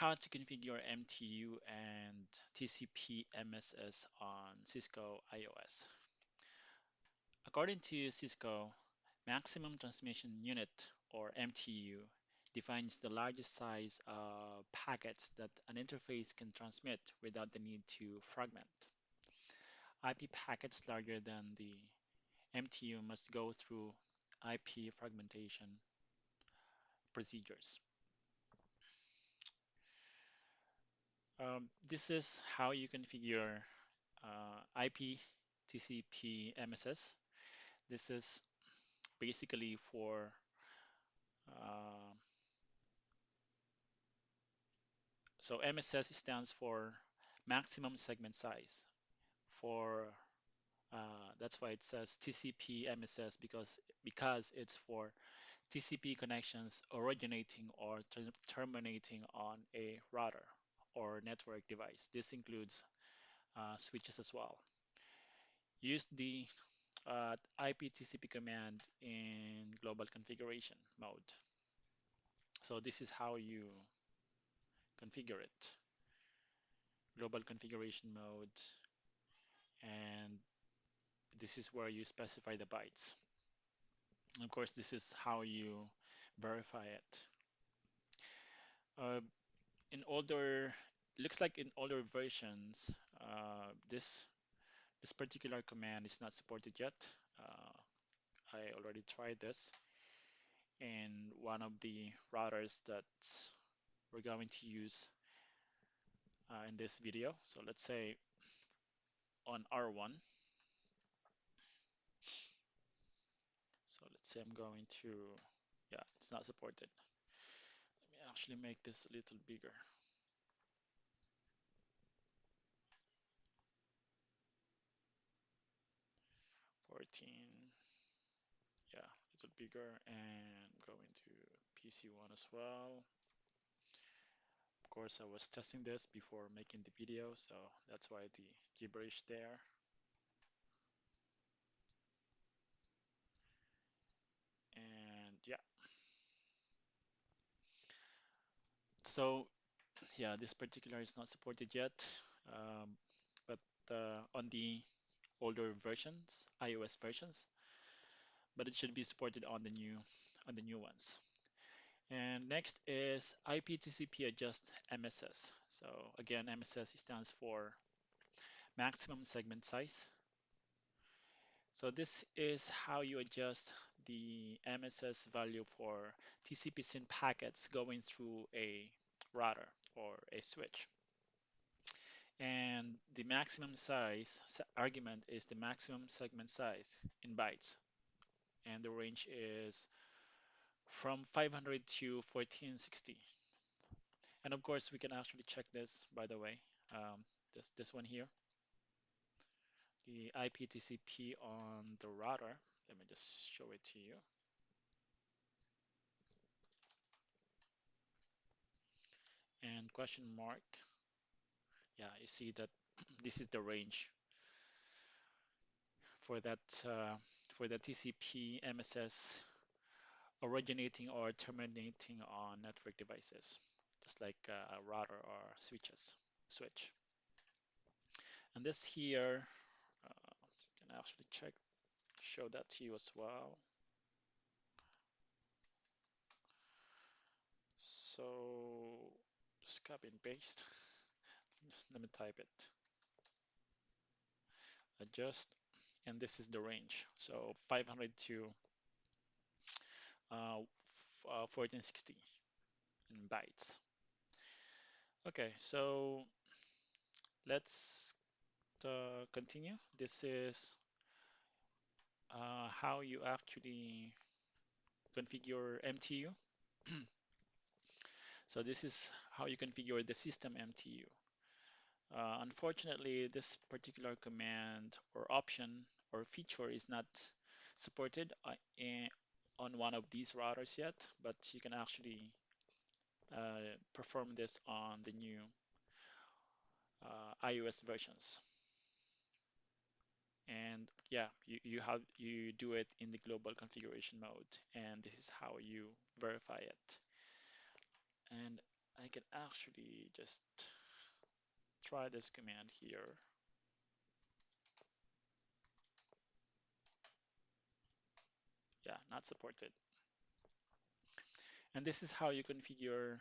how to configure MTU and TCP MSS on Cisco IOS. According to Cisco, maximum transmission unit or MTU defines the largest size of packets that an interface can transmit without the need to fragment. IP packets larger than the MTU must go through IP fragmentation procedures. This is how you configure IP TCP MSS. This is basically for uh, so MSS stands for maximum segment size. For that's why it says TCP MSS because it's for TCP connections originating or terminating on a router or network device. This includes switches as well. Use the IP TCP command in global configuration mode. So this is how you configure it. Global configuration mode, and this is where you specify the bytes. Of course, this is how you verify it. Uh, in older, looks like in older versions, this particular command is not supported yet. I already tried this in one of the routers that we're going to use in this video. So let's say on R1. So let's say I'm going to, yeah, it's not supported. Let me actually make this a little bigger. 14, yeah, a little bigger, and going to PC1 as well. Of course, I was testing this before making the video, so that's why the gibberish there. And yeah, so yeah, this particular is not supported yet, but on the older versions, iOS versions, but it should be supported on the new ones. And next is IPTCP adjust-mss. So again, MSS stands for maximum segment size. So this is how you adjust the MSS value for TCPSYN packets going through a router or a switch. And the maximum size argument is the maximum segment size in bytes. And the range is from 500 to 1460. And of course, we can actually check this, by the way, this one here, the IPTCP on the router. Let me just show it to you. And question mark. Yeah, you see that this is the range for that for the TCP MSS originating or terminating on network devices, just like a router or switch. And this here, you can actually show that to you as well. So just copy and paste. Let me type it. Adjust, and this is the range. So 500 to 1460 in bytes. Okay, so let's continue. This is how you actually configure MTU. So this is how you configure the system MTU. Unfortunately, this particular command or option or feature is not supported on one of these routers yet, but you can actually perform this on the new iOS versions. And yeah, you do it in the global configuration mode, and this is how you verify it. And I can actually just try this command here. Yeah, not supported. And this is how you configure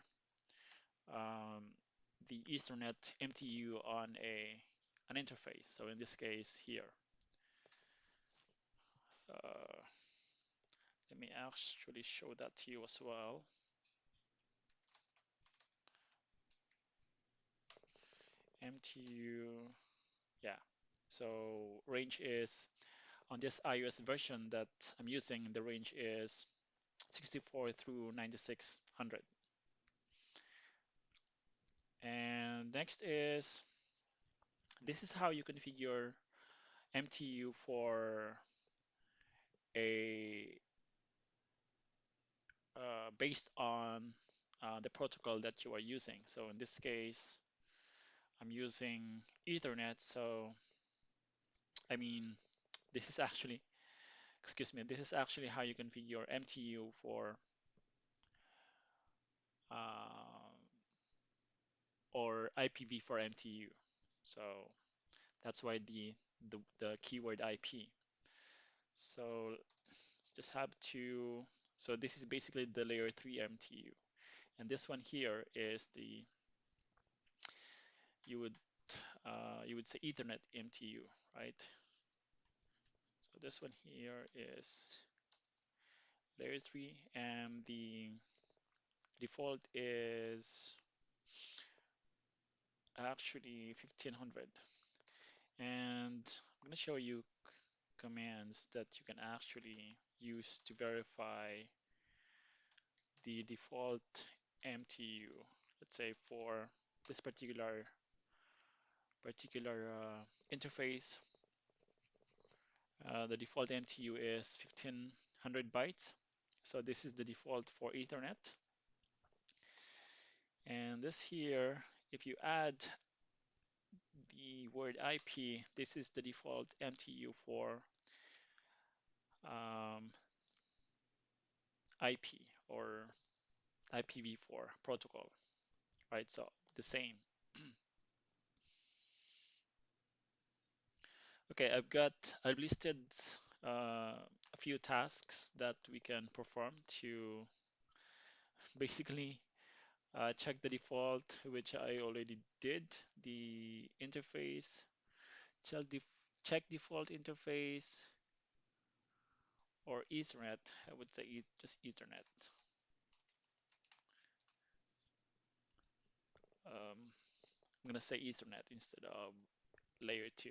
um, the Ethernet MTU on an interface. So in this case here, uh, let me actually show that to you as well. MTU, yeah. So range is on this iOS version that I'm using, the range is 64 through 9600. And next is, this is how you configure MTU for a based on the protocol that you are using. So in this case, I'm using Ethernet. So I mean, this is actually, excuse me, this is actually how you configure MTU for uh, or IPv4 MTU. So that's why the keyword IP. So just have to, so this is basically the layer 3 MTU. And this one here is the, you would say Ethernet MTU, right? So this one here is layer 3 and the default is actually 1500. And I'm going to show you commands that you can actually use to verify the default MTU. Let's say for this particular interface, the default MTU is 1500 bytes. So this is the default for Ethernet. And this here, if you add the word IP, this is the default MTU for IP or IPv4 protocol, right? So the same. Okay, I've listed a few tasks that we can perform to basically check the default, which I already did. The interface, check default interface, or Ethernet. I would say just Ethernet. I'm gonna say Ethernet instead of layer 2.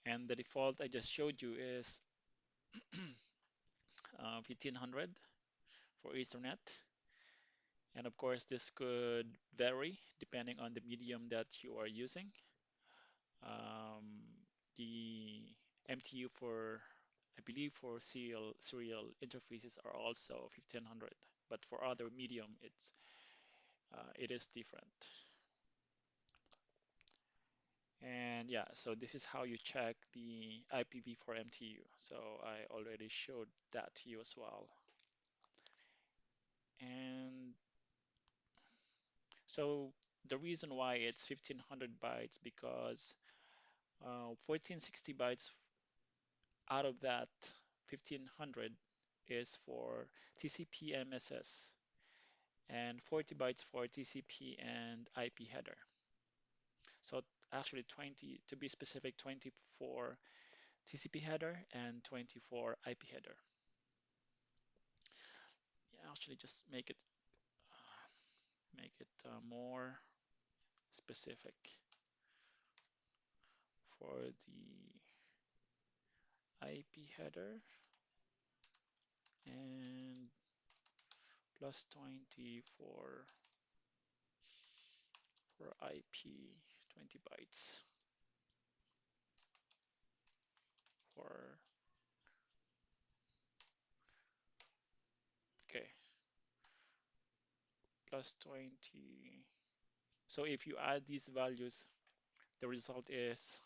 And the default I just showed you is 1500 for Ethernet. And of course, this could vary depending on the medium that you are using. The MTU for, I believe for serial interfaces are also 1500, but for other medium, it is different. And yeah, so this is how you check the IPv4 MTU. So I already showed that to you as well. And so the reason why it's 1500 bytes because 1460 bytes out of that 1500 is for TCP MSS and 40 bytes for TCP and IP header. So actually 20, to be specific, 24 TCP header and 24 IP header. Yeah, actually just make it more specific for the IP header and plus 20 for IP, 20 bytes for, okay, plus 20. So if you add these values, the result is,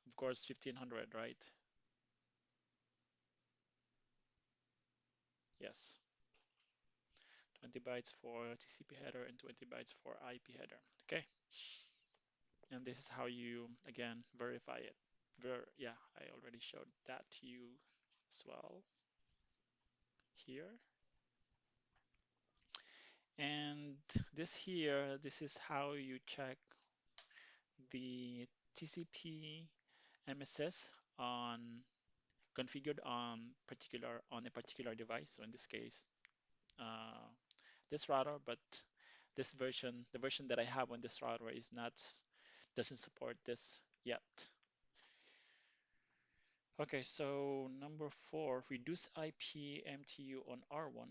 of course, 1500, right? Yes. 20 bytes for TCP header and 20 bytes for IP header. Okay, and this is how you again verify it. Yeah, I already showed that to you as well here. And this here, this is how you check the TCP MSS on configured on a particular device. So in this case, uh, this router, but this version, the version that I have on this router is not doesn't support this yet. Okay, so number 4, reduce IP MTU on R1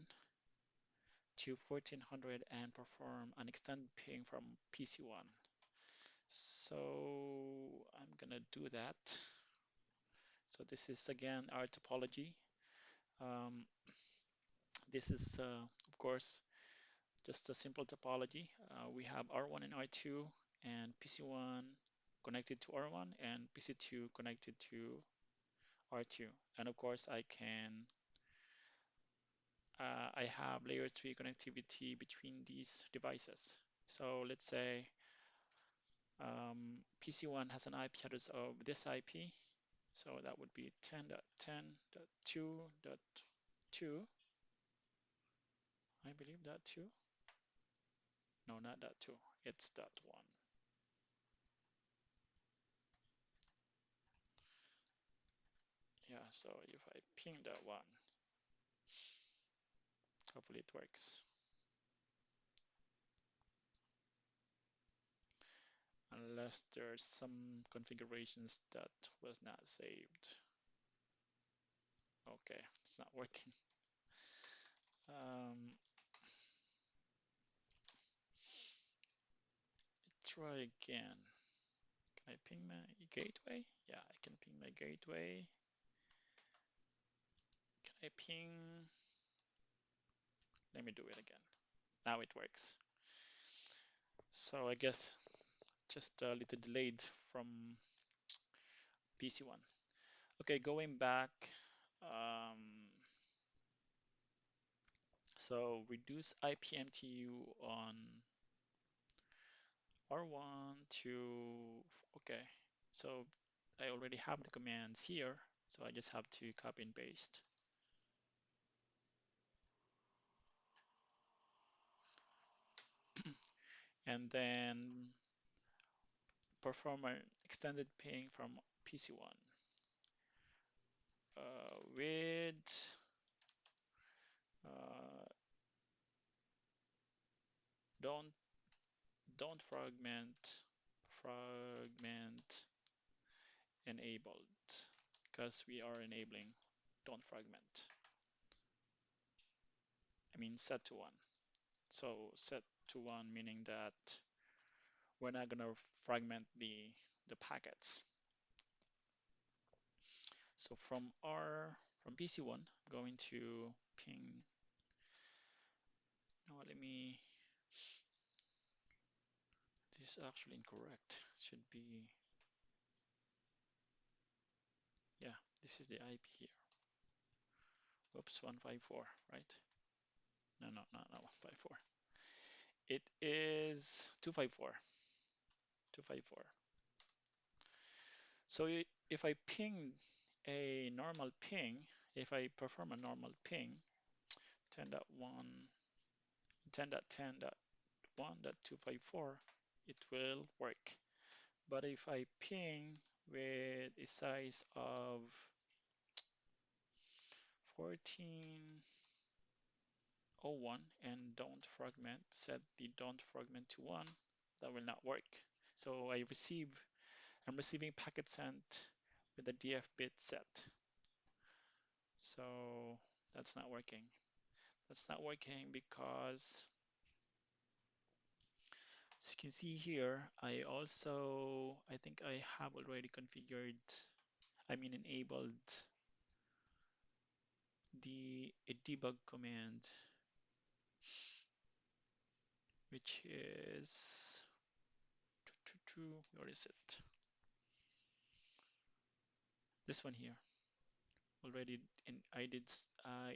to 1400 and perform an extended ping from PC1. So I'm gonna do that. So this is again our topology. Um, this is of course just a simple topology. We have R1 and R2 and PC1 connected to R1 and PC2 connected to R2. And of course I have layer 3 connectivity between these devices. So let's say PC1 has an IP address of this IP. So that would be 10.10.2.2. I believe that 2. No, not that 2. It's that 1. Yeah, so if I ping that one, hopefully it works. Unless there's some configurations that was not saved. Okay, it's not working. Try again. Can I ping my gateway? Yeah, I can ping my gateway. Can I ping? Let me do it again. Now it works. So I guess just a little delayed from PC1. Okay, going back. So reduce IP MTU on R1 to, okay. So I already have the commands here, so I just have to copy and paste. And then perform an extended ping from PC1 with don't fragment enabled, because we are enabling don't fragment. I mean set to 1. So set to 1 meaning that we're not gonna fragment the packets. So from PC1, going to ping. No, let me. This is actually incorrect. It should be. Yeah, this is the IP here. Oops, 154, right? No, 154. It is 254. 254. So if I ping a normal ping, if I perform a normal ping, 10.1, 10.10.1.254, it will work. But if I ping with a size of 1401 and don't fragment, set the don't fragment to 1, that will not work. So I'm receiving packet sent with the DF bit set. So that's not working. That's not working because, as you can see here, I think I have already configured, enabled a debug command, which is, where is it? This one here. Already, and I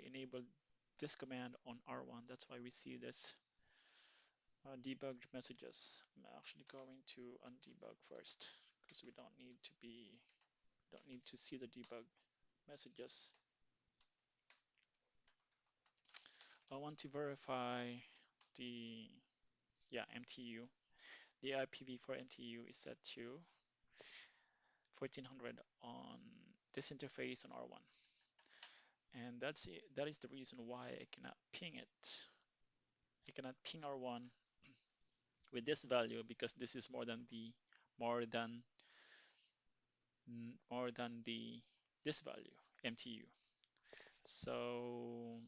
enabled this command on R1. That's why we see this debugged messages. I'm actually going to undebug first because we don't need to see the debug messages. I want to verify the MTU. The IPv4 MTU is set to 1400 on this interface on R1, and that is the reason why I cannot ping it. I cannot ping R1 with this value because this is more than more than the this value MTU. So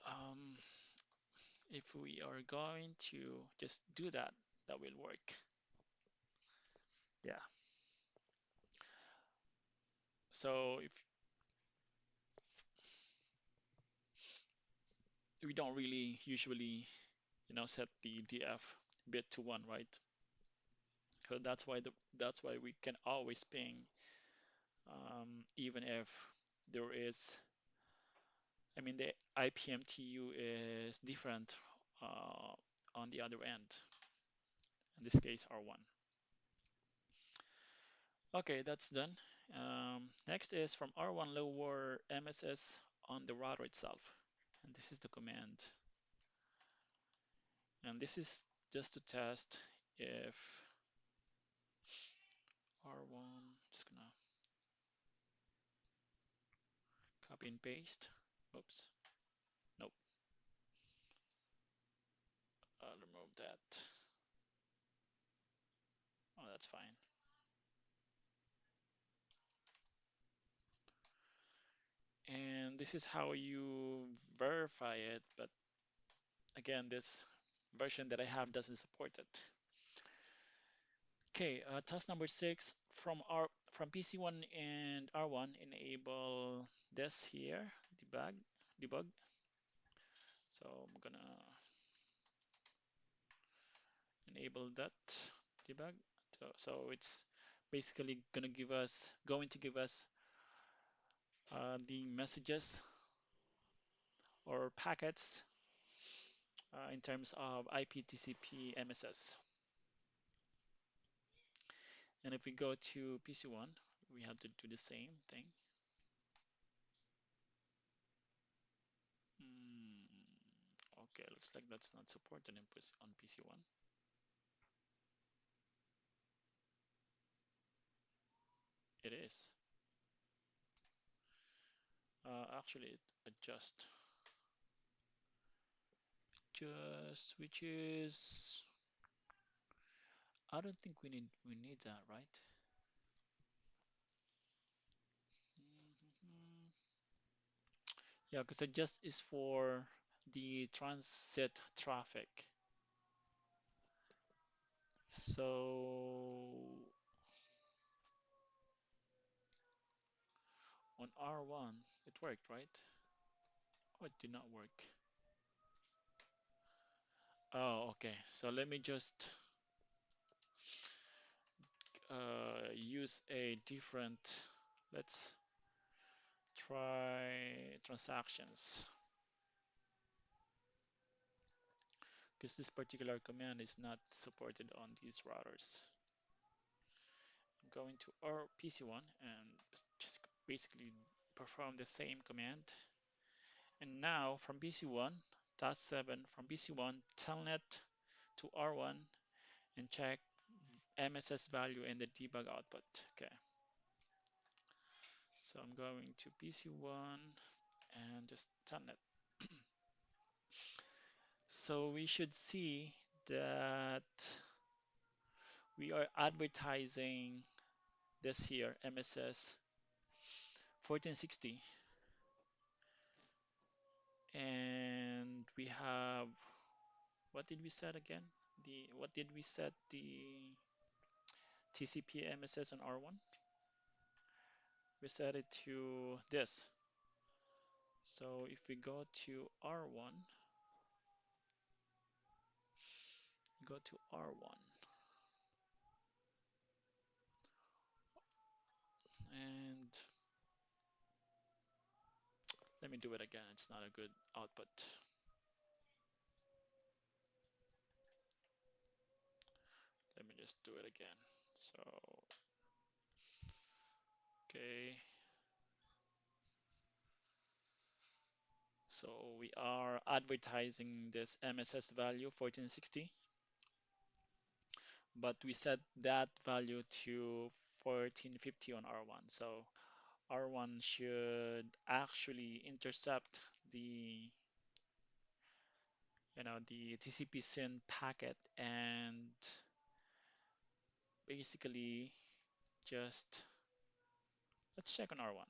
um, if we are going to just do that, that will work. Yeah. So if we don't really usually, set the DF bit to 1, right? So that's why we can always ping, even if there is, I mean, the IPMTU is different on the other end. In this case, R1. Okay, that's done. Next is from R1 lower MSS on the router itself. And this is the command. And this is just to test if R1, just gonna copy and paste. Oops, nope, I'll remove that. Oh, that's fine. And this is how you verify it, but again, this version that I have doesn't support it. Okay, task number 6 from PC1 and R1 enable this here debug. So I'm gonna enable that debug. So it's basically going to give us the messages or packets in terms of IP TCP MSS. And if we go to PC1, we have to do the same thing. Okay, looks like that's not supported on PC1. It is. Actually, adjust, which is, I don't think we need that, right? Mhm. Yeah, because adjust is for the transit traffic. So on R1, it worked, right? Oh, it did not work. Oh, okay. So let me just use a different, let's try transactions, because this particular command is not supported on these routers. I'm going to our PC1 and just basically perform the same command. And now from PC1, task 7, from PC1, Telnet to R1 and check MSS value in the debug output. Okay. So I'm going to PC1 and just Telnet. So we should see that we are advertising this here, MSS 1460. And we have, what did we set again? What did we set the TCP MSS on R1? We set it to this. So if we go to R1, go to R1. And let me do it again. It's not a good output. Let me just do it again. So, okay. So we are advertising this MSS value 1460, but we set that value to 1450 on R1. So R1 should actually intercept the the TCPSYN packet and basically just let's check on R1.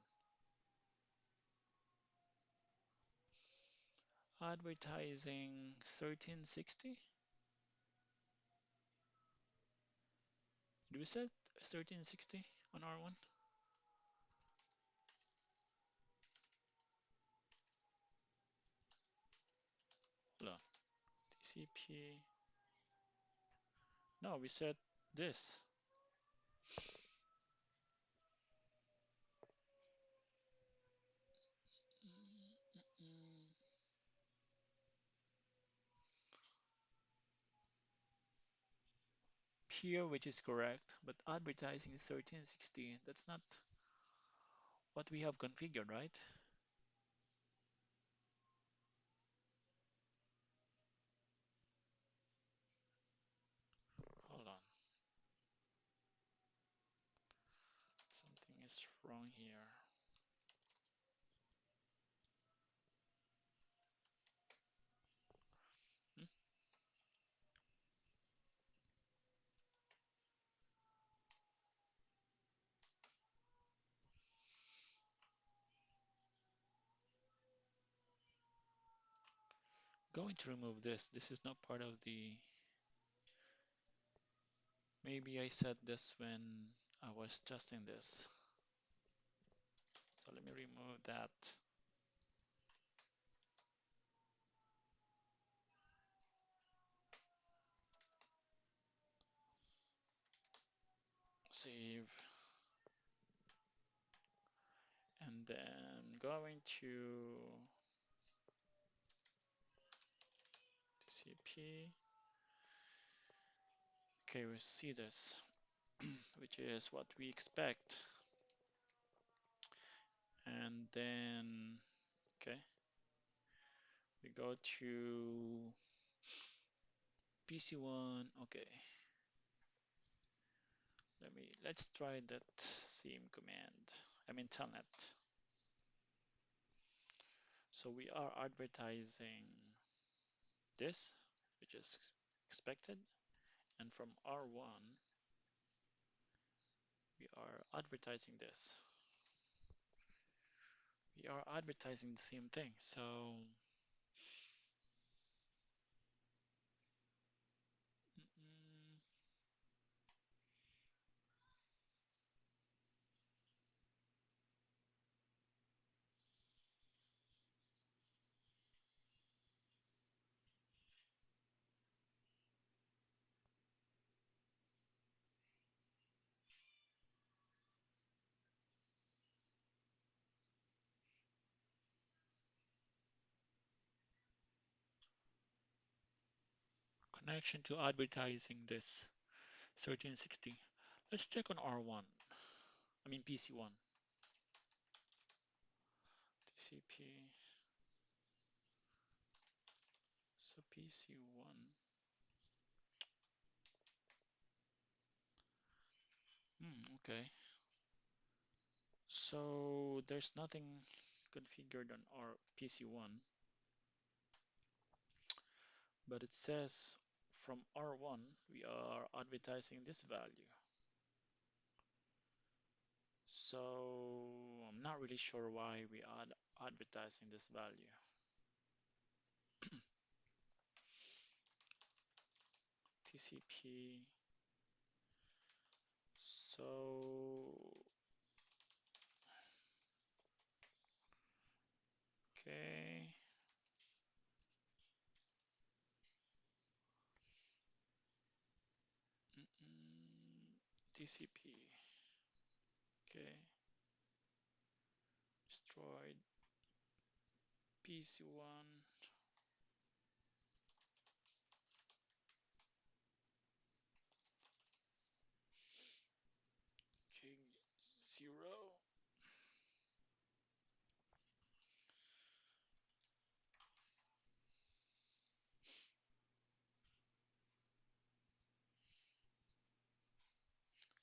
Advertising 1360. Do we set 1360 on R1? Hold on. TCP. No, we set this. Here, which is correct, but advertising is 1360. That's not what we have configured, right? Hold on. Something is wrong here. Hmm? Going to remove this. This is not part of the. Maybe I set this when I was testing this. So let me remove that. Save. And then going to TCP. Okay, we see this, which is what we expect. And then, okay, we go to PC1. Okay, let's try that same command. I mean Telnet. So we are advertising this, which is expected, and from R1 we are advertising this. We are advertising the same thing. So connection to advertising this 1360. Let's check on R1. I mean PC1. TCP. So PC1. Okay. So there's nothing configured on our PC1, but it says from R1 we are advertising this value. So I'm not really sure why we are advertising this value. TCP. So okay. TCP. Okay. destroyed PC1 King 0.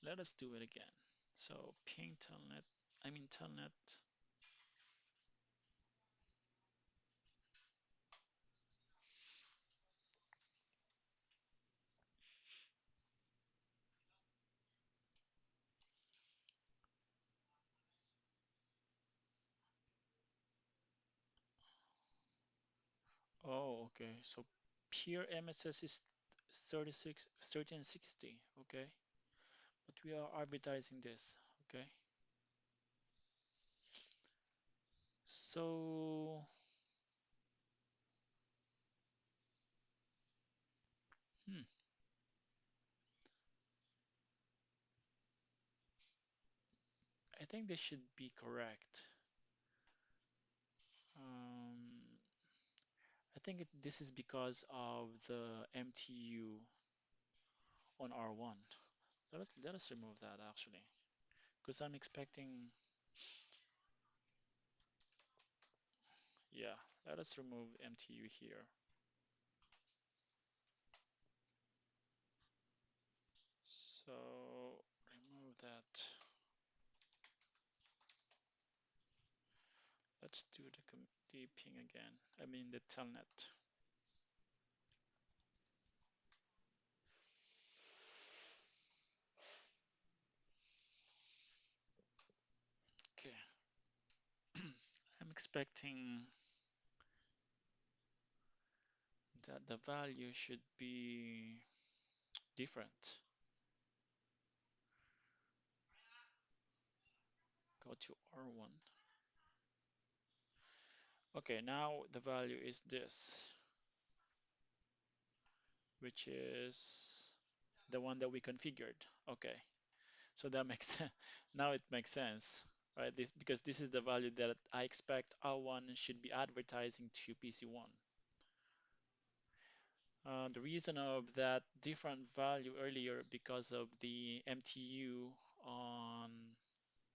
Let us do it again. So ping telnet, telnet. Oh, okay. So pure MSS is 1360. Okay. But we are advertising this. Okay. So, hmm, I think this should be correct. Um, I think this is because of the MTU on R1. Let us remove that actually, because I'm expecting, yeah, let us remove MTU here. So remove that. Let's do the ping again. The telnet. Okay. I'm expecting that the value should be different. Go to R1. Okay, now the value is this, which is the one that we configured. Okay, so that makes sense. Now it makes sense, right? Because this is the value that I expect R1 should be advertising to PC1. The reason of that different value earlier because of the MTU on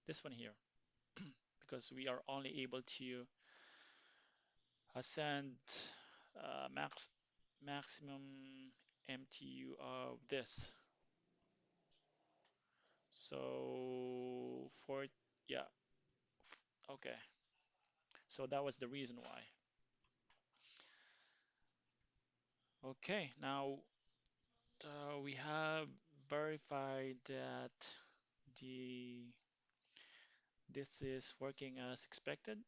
this one here, because we are only able to send maximum MTU of this. So for, yeah, okay. So that was the reason why. Okay, now we have verified that the this is working as expected.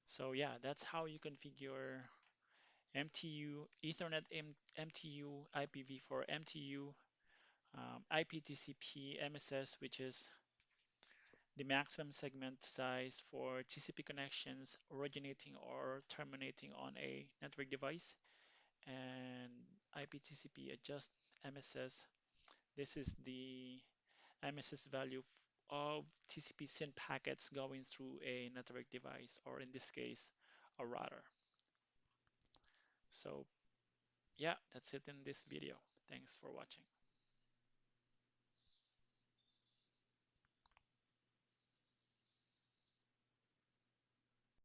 So yeah, that's how you configure MTU, Ethernet MTU, IPv4 MTU, IPTCP MSS, which is the maximum segment size for TCP connections originating or terminating on a network device, and IPTCP adjust-mss. This is the MSS value of TCP-SYN packets going through a network device, or in this case, a router. So yeah, that's it in this video. Thanks for watching.